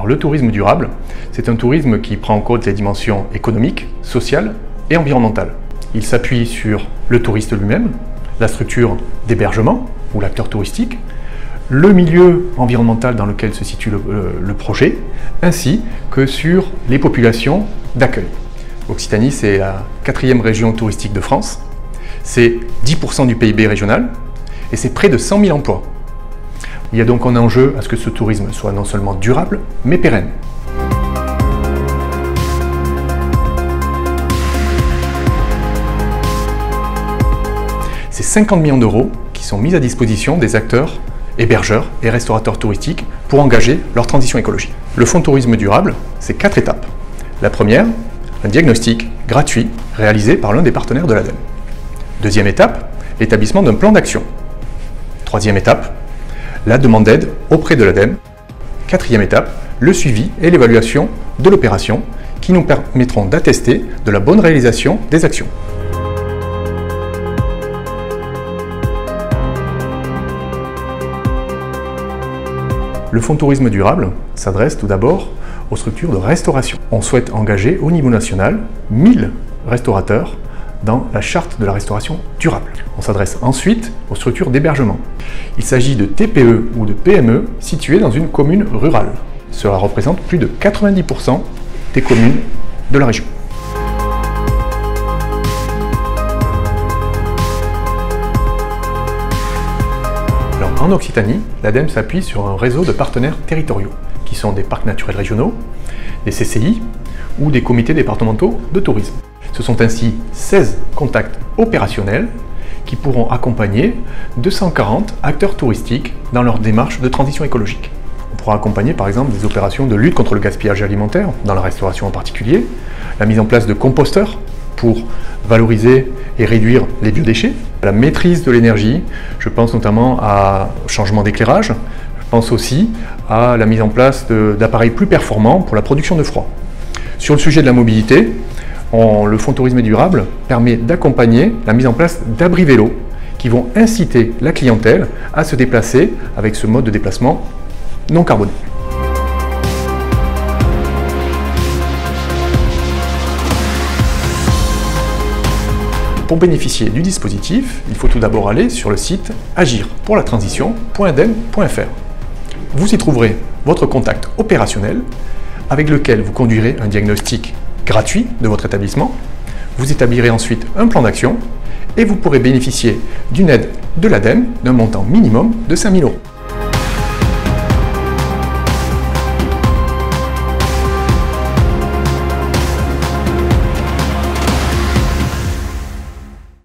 le tourisme durable, c'est un tourisme qui prend en compte les dimensions économiques, sociales et environnementales. Il s'appuie sur le touriste lui-même, la structure d'hébergement ou l'acteur touristique, le milieu environnemental dans lequel se situe le projet, ainsi que sur les populations d'accueil. Occitanie, c'est la 4e région touristique de France, c'est 10% du PIB régional et c'est près de 100 000 emplois. Il y a donc un enjeu à ce que ce tourisme soit non seulement durable, mais pérenne. C'est 50 millions d'euros qui sont mis à disposition des acteurs, hébergeurs et restaurateurs touristiques pour engager leur transition écologique. Le Fonds Tourisme Durable, c'est 4 étapes. La première, un diagnostic gratuit réalisé par l'un des partenaires de l'ADEME. Deuxième étape, l'établissement d'un plan d'action. Troisième étape, la demande d'aide auprès de l'ADEME. Quatrième étape, le suivi et l'évaluation de l'opération qui nous permettront d'attester de la bonne réalisation des actions. Le Fonds Tourisme Durable s'adresse tout d'abord aux structures de restauration. On souhaite engager au niveau national 1000 restaurateurs dans la charte de la restauration durable. On s'adresse ensuite aux structures d'hébergement. Il s'agit de TPE ou de PME situées dans une commune rurale. Cela représente plus de 90% des communes de la région. Alors, en Occitanie, l'ADEME s'appuie sur un réseau de partenaires territoriaux, qui sont des parcs naturels régionaux, des CCI ou des comités départementaux de tourisme. Ce sont ainsi 16 contacts opérationnels qui pourront accompagner 240 acteurs touristiques dans leur démarche de transition écologique. On pourra accompagner par exemple des opérations de lutte contre le gaspillage alimentaire, dans la restauration en particulier, la mise en place de composteurs pour valoriser et réduire les biodéchets, la maîtrise de l'énergie, je pense notamment à changement d'éclairage, je pense aussi à la mise en place d'appareils plus performants pour la production de froid. Sur le sujet de la mobilité, le Fonds Tourisme Durable permet d'accompagner la mise en place d'abris vélos qui vont inciter la clientèle à se déplacer avec ce mode de déplacement non carboné. Pour bénéficier du dispositif, il faut tout d'abord aller sur le site agirpourlatransition.ademe.fr. Vous y trouverez votre contact opérationnel avec lequel vous conduirez un diagnostic gratuit de votre établissement. Vous établirez ensuite un plan d'action et vous pourrez bénéficier d'une aide de l'ADEME d'un montant minimum de 5 000 €.